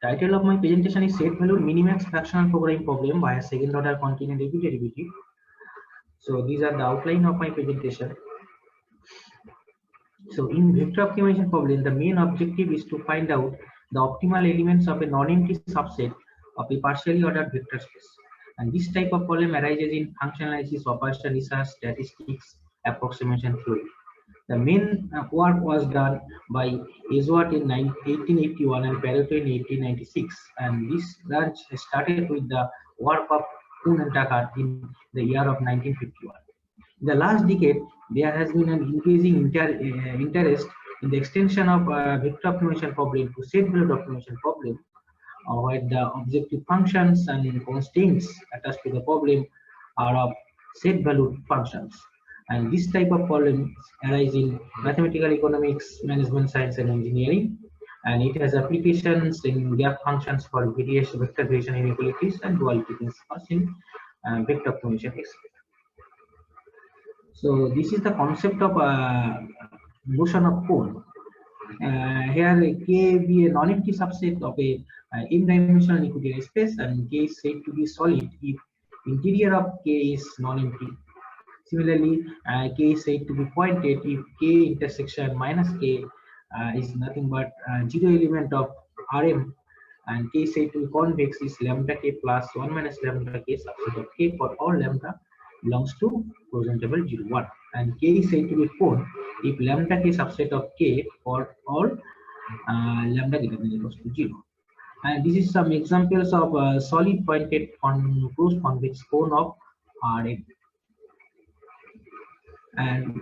Title of my presentation is Set Value Minimax Fractional Programming Problem by a second order Contingent Epiderivative. So these are the outline of my presentation. So in vector optimization problem, the main objective is to find out the optimal elements of a non-empty subset of a partially ordered vector space. And this type of problem arises in function analysis, operation research, statistics, approximation theory. The main work was done by Eswart in 1881 and Pareto in 1896, and this branch started with the work of Kuhn and Tucker in the year of 1951. In the last decade, there has been an increasing interest in the extension of vector optimization problem to set value optimization problem, where the objective functions and constraints attached to the problem are of set value functions. And this type of problems arise in mathematical economics, management science, and engineering. And it has applications in gap functions for variation, vector variation inequalities, and duality principles in vector optimization experiment. So this is the concept of notion of cone. Here K be a non-empty subset of a n-dimensional equatorial space, and K is said to be solid if interior of K is non-empty. Similarly, K is said to be pointed if K intersection minus K is nothing but zero element of Rm, and K is said to be convex is lambda K plus 1 minus lambda K subset of K for all lambda belongs to presentable 0, 1. And K is said to be cone if lambda K subset of K for all lambda greater than or equals to 0. And this is some examples of solid pointed closed convex cone of Rm. And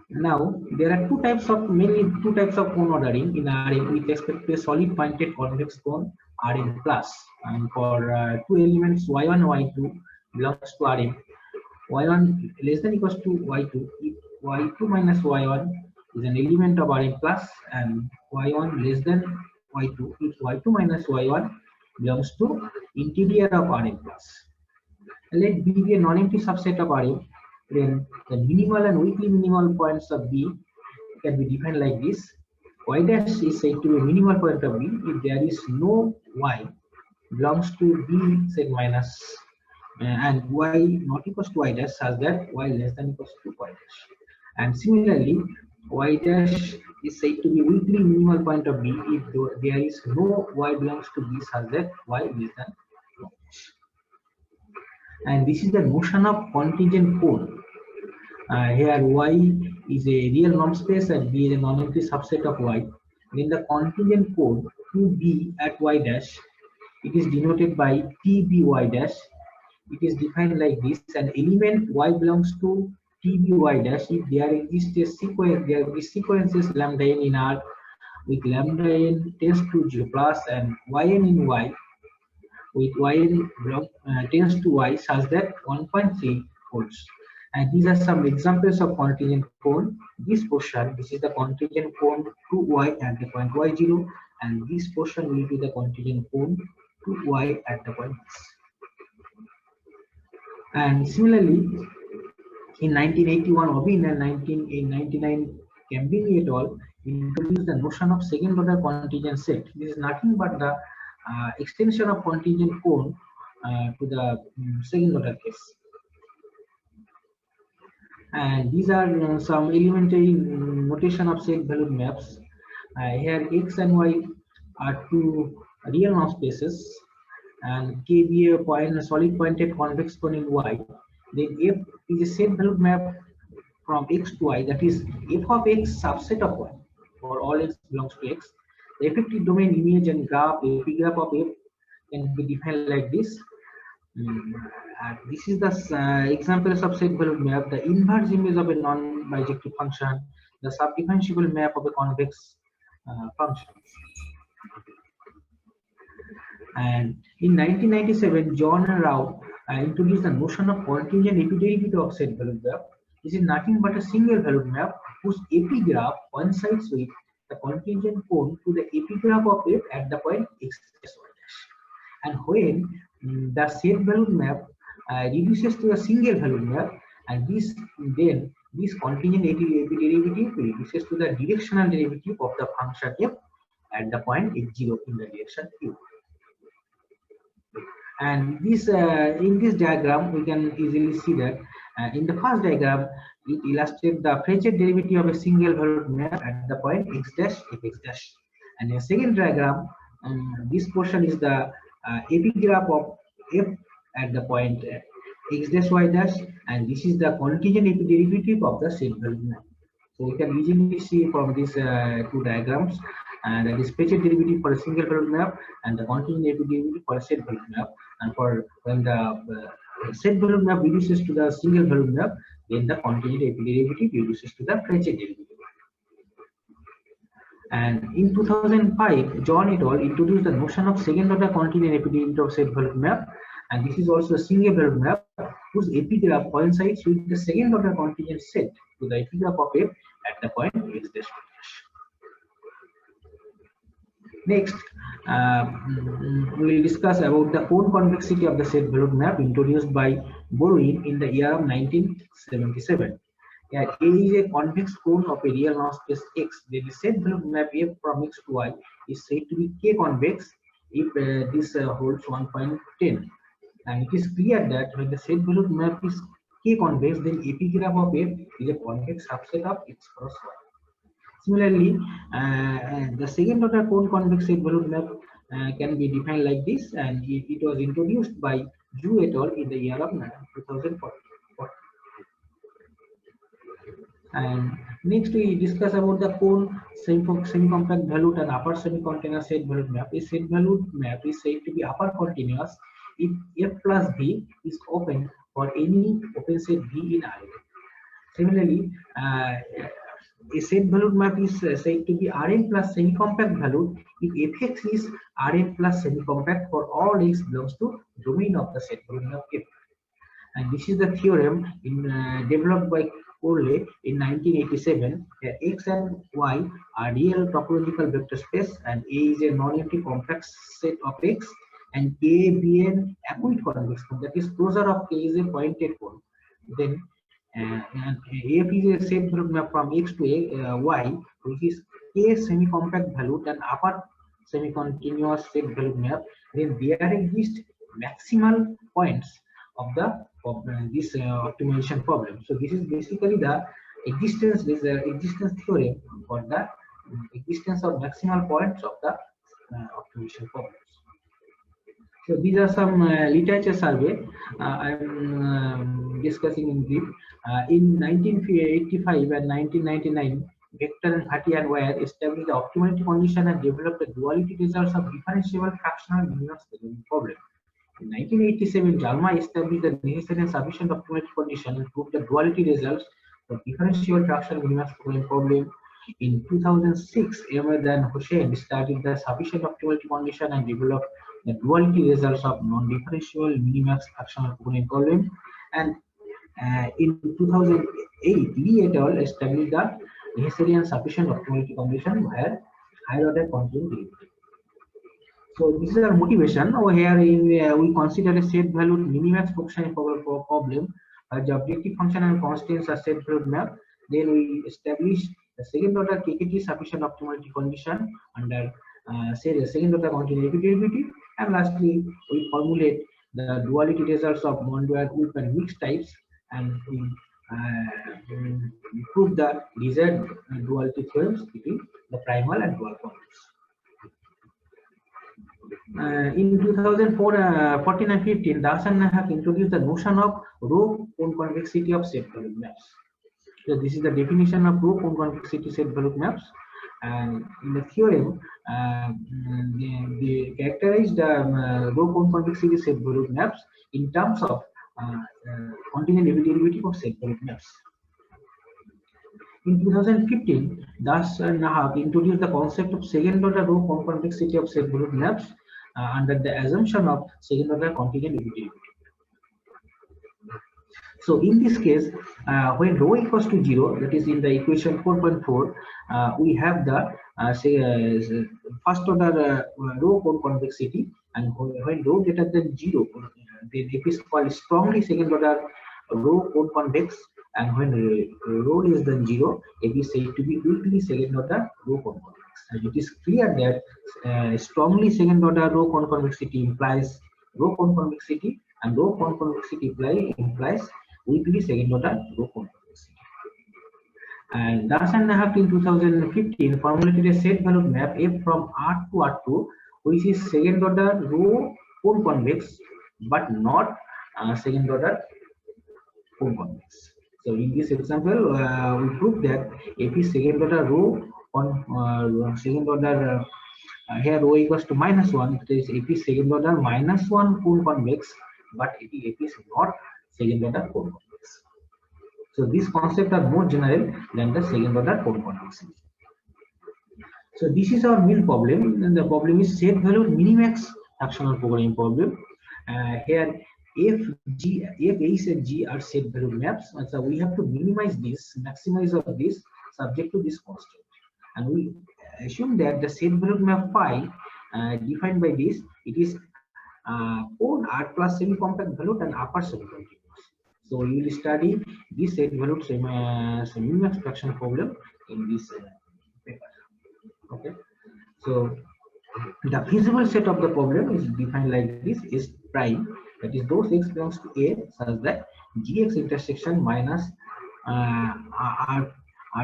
now there are mainly two types of cone ordering in Rm with respect to a solid pointed convex cone Rm plus. And for two elements y1 and y2 belongs to Rm, y1 less than equals to y2 if y2 minus y1 is an element of Rm plus, and y1 less than y2 if y2 minus y1 belongs to interior of Rm plus. And let B be a non-empty subset of Rm. Then the minimal and weakly minimal points of B can be defined like this. Y dash is said to be a minimal point of B if there is no y belongs to B set minus and y not equals to y dash such that y less than equals to y dash. And similarly, y dash is said to be weakly minimal point of B if there is no y belongs to B such that y less than y dash. And this is the notion of contingent cone. Here y is a real norm space and B is a non-empty subset of y. In the contingent cone 2b at y dash, it is denoted by tby dash. It is defined like this: an element y belongs to tby dash if there exists a sequence, there is sequences lambda n in R with lambda n tends to 0 plus and yn in y with yn tends to y such that 1.3 holds. And these are some examples of contingent cone. This portion, this is the contingent cone to y at the point y0, and this portion will be the contingent cone to y at the point x. And similarly, in 1981, Obin and 1999, Cambini et al. Introduced the notion of second order contingent set. This is nothing but the extension of contingent cone to the second order case. And these are some elementary notation of set valued maps. Here x and y are two real norm spaces, and K be a solid pointed convex cone in y. Then f is a set valued map from x to y, that is f of x subset of y for all x belongs to x. The effective domain image and graph, epigraph of f can be defined like this. This is the examples of set valued map: the inverse image of a non-bijective function, the subdifferentiable map of a convex function. And in 1997, John and Rao introduced the notion of contingent epiderivative of set valued map. This is nothing but a single valued map whose epigraph coincides with the contingent cone to the epigraph of f at the point x plus y dash. And when the set valued map reduces to a single valued map, and this contingent epiderivative reduces to the directional derivative of the function f at the point x0 in the direction u. And this in this diagram we can easily see that in the first diagram it illustrates the Frechet derivative of a single valued map at the point x dash fx dash. And the second diagram, this portion is the epigraph of f at the point x dash y dash, and this is the contingent epiderivative of the same valued map. So we can easily see from these two diagrams that is Frechet derivative for a single valued map and the contingent epiderivative for a set valued map. And for when the set valued map reduces to the single valued map, then the contingent epiderivative reduces to the Frechet derivative. And in 2005, John et al. Introduced the notion of second order contingent epiderivative of set valued map, and this is also a single valued map whose epigraph coincides with the second order contingent set to the epigraph of f at the point x dash y dash. Next, we will discuss about the cone convexity of the set valued map introduced by Borwin in the year of 1977. Yeah, A is a convex cone of a real number space X. Then the set valued map f from x to y is said to be K convex if this holds 1.10. And it is clear that when the set valued map is K convex, then epigraph of f is a convex subset of x cross y. Similarly, the second order cone convex set valued map can be defined like this, and it was introduced by Zhu et al. In the year of 2004. And next we discuss about the cone semi-compact valued and upper semi-continuous set valued map. A set valued map is said to be upper continuous if f plus v is open for any open set v in R. Similarly, a set valued map is said to be Rn plus semi-compact valued if fx is Rn plus semi-compact for all x belongs to domain of the set valued map f. And this is the theorem developed by Corley in 1987, where x and y are real topological vector space, and A is a non-empty complex set of x, and A, B, and acute convex cone, that is closure of K is a pointed cone. Then and F is a set valued map from x to y, which is K semi-compact valued and upper semi-continuous set valued map. Then there exist maximal points of the this optimization problem. So this is basically the existence theorem for the existence of maximal points of the optimization problems. So these are some literature survey I am discussing in brief. In 1985 and 1999, Vector and Bhatia and Ware established the optimality condition and developed the duality results of differentiable fractional Minimax problem. In 1987, Jalma established the necessary and sufficient optimality condition and proved the duality results for differentiable fractional Minimax problem. In 2006, Ahmed and Hussein studied the sufficient optimality condition and developed the duality results of non-differentiable Minimax fractional problem. And in 2008, Lee et al. Established the necessary and sufficient optimality condition where higher order contingent derivative. So this is our motivation. Over here, we consider a set valued Minimax function problem. The objective function and constants are set valued map. Then we establish the second order KKT sufficient optimality condition under say the second order contingent epiderivative. And lastly, we formulate the duality results of non-dual, group, and mixed types, and we prove the desired duality theorems between the primal and dual forms. In 2014 and 15, Das and Nahak introduced the notion of row cone convexity of set valued maps. So this is the definition of row cone convexity set valued maps. And in the theorem, they characterize the row cone convexity set valued maps in terms of contingent epiderivative of set valued maps. In 2015, Das and Nahak introduced the concept of second order row cone convexity of set valued maps under the assumption of second order contingent epiderivative. So in this case, when rho equals to 0, that is in the equation 4.4, we have the first order row cone convexity, and when rho greater than 0, then it is called strongly second order row cone convex, and when rho less than 0, it is said to be weakly second order row cone convex. And it is clear that strongly second order row cone convexity implies row cone convexity, and row cone convexity implies weakly second order row cone convexity. And Dash and Nahat in 2015 formulated a set valued map F from R to R2, which is second order row cone convex, but not second order cone convex. So in this example, we prove that F is second order row on second order. Here rho equals to -1, it is F is second order -1 cone convex, but F is not second order cone convex. So these concepts are more general than the second order cone convexity. So this is our main problem, and the problem is set valued minimax fractional programming problem. Here F, H, and G are set valued maps, and so we have to minimize this, maximize of this subject to this constant. And we assume that the set valued map phi defined by this, it is cone R plus semi-compact valued and upper semi-continuous. So we will study this set valued minimax fraction problem in this paper. Okay, so the feasible set of the problem is defined like this: is prime, that is those x belongs to A such that gx intersection minus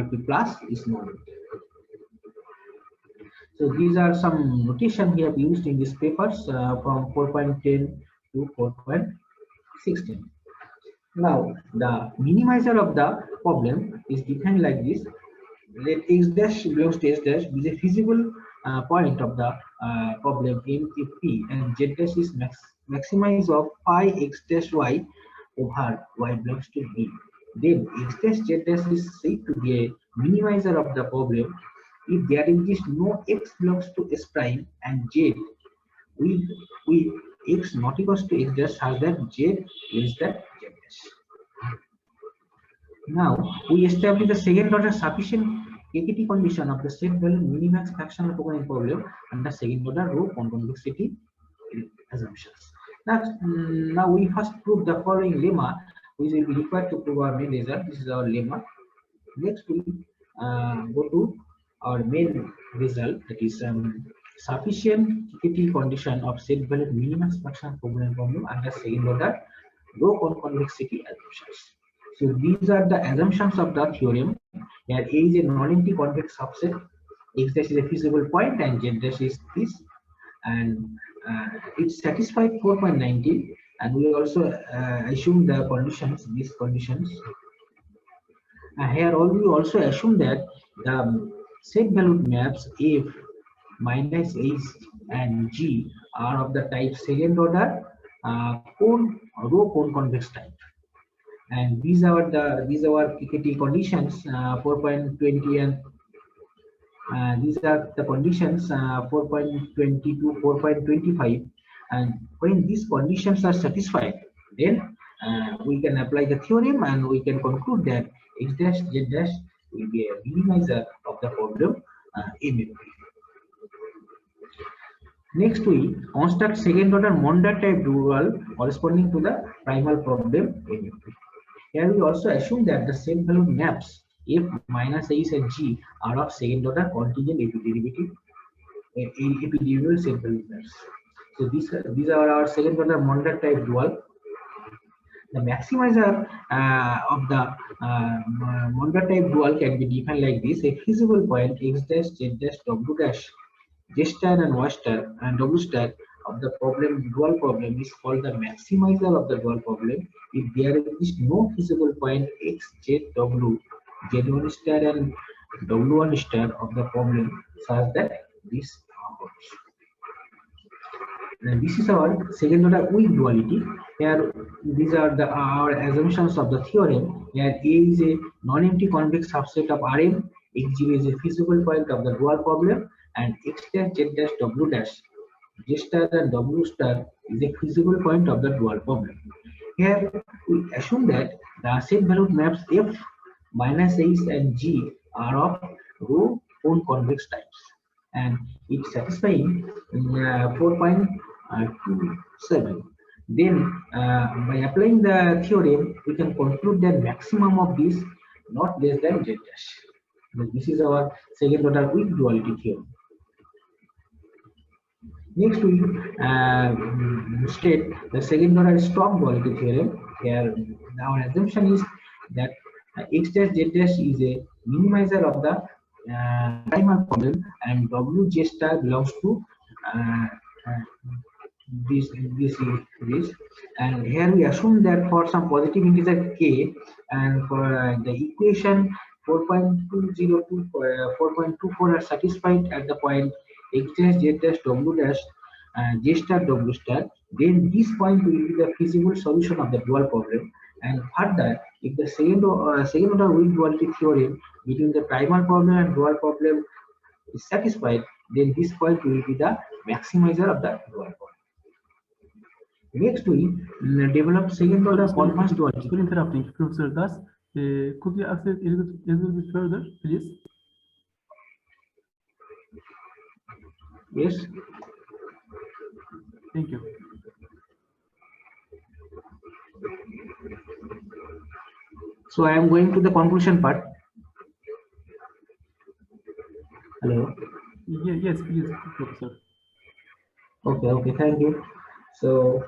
rp plus is known. So these are some notation we have used in these papers from 4.10 to 4.16. Now the minimizer of the problem is defined like this: let x dash belongs to s dash is a feasible point of the problem in if p and z dash is maximize of phi x dash y over y belongs to b. Then x dash z dash is said to be a minimizer of the problem if there exists no x belongs to s prime and z with x not equals to x dash such that z is that z dash. Now we establish the second order sufficient KKT condition of the set value minimax fractional programming problem under second order row cone convexity assumptions. Now we first prove the following lemma, which will be required to prove our main result. This is our lemma. Next we go to our main result, that is sufficient KKT condition of set value minimax fractional programming problem under second order row cone convexity assumptions. So these are the assumptions of the theorem. Here A is a non-empty convex subset, x dash is a feasible point, and z dash is this, and it satisfied 4.19. And we also assume the conditions, these conditions. Here we also assume that the set valued maps F minus H and G are of the type second order row cone convex type. And these are KKT conditions 4.20, and these are the conditions 4.20 to 4.25. And when these conditions are satisfied, then we can apply the theorem and we can conclude that x dash z dash will be a minimizer of the problem MFP. Next, we construct second order Monda type dual corresponding to the primal problem MFP. Here we also assume that the set valued maps F minus H and G are of second order contingent epiderivative set valued maps. So these are our second order Monda type dual. The maximizer of the Monda type dual can be defined like this: a feasible point x dash z dash w dash j star and y star and w star of the dual problem is called the maximizer of the dual problem if there is no feasible point x, z, w, z1 star and w1 star of the problem such that this holds. And this is our second order weak duality. Here these are our assumptions of the theorem. Here A is a non-empty convex subset of Rm, x0 is a feasible point of the dual problem, and x dash z dash w dash j star and w star is a feasible point of the dual problem. Here we assume that the set valued maps F minus H and G are of row cone convex types, and it satisfying 4.27. Then by applying the theorem, we can conclude that maximum of this not less than z dash. This is our second order weak duality theorem. Next, we state the second order strong duality theorem. Here, our assumption is that x dash z dash is a minimizer of the primal problem, and w j star belongs to uh, uh, this this. And here we assume that for some positive integer k, and for the equation 4.202 4.24 are satisfied at the point x dash z dash w dash j star w star, then this point will be the feasible solution of the dual problem. And further, if the second order weak duality theorem between the primal problem and dual problem is satisfied, then this point will be the maximizer of the dual problem. Next, we develop second order converse duality. For interrupting, Professor Das. Could you accept a little bit further, please? Yes. Thank you. So I am going to the conclusion part. Hello. Yeah, yes, please, Professor. Okay, thank you. So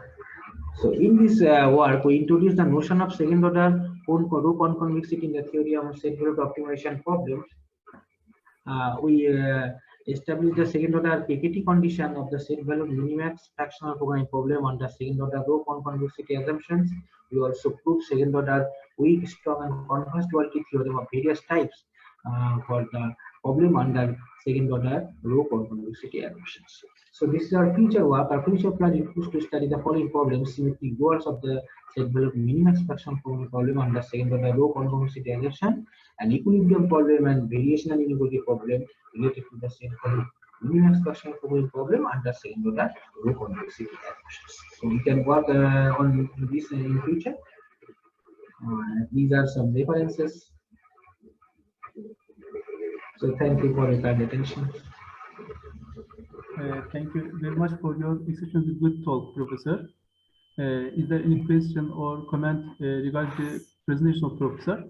in this work, we introduce the notion of second order row conconvexity in the theory of set value optimization problems. We establish the second order KKT condition of the set value minimax fractional programming problem under second order row conconvexity assumptions. We also prove second order weak, strong, and converse duality theorem of various types for the problem under second order row conconvexity assumptions. So this is our future work. Our future plan includes to study the following problems: symmetric duals of the set value minimax fractional programming problem under second order row conconvexity assumption, an equilibrium problem and variational inequality problem related to the set value minimax fractional programming problem under second order row convexity assumptions. So we can work on this in future. These are some references. So thank you for your kind attention. Thank you very much for your exceptionally good talk, Professor. Is there any question or comment regarding the presentation of Professor?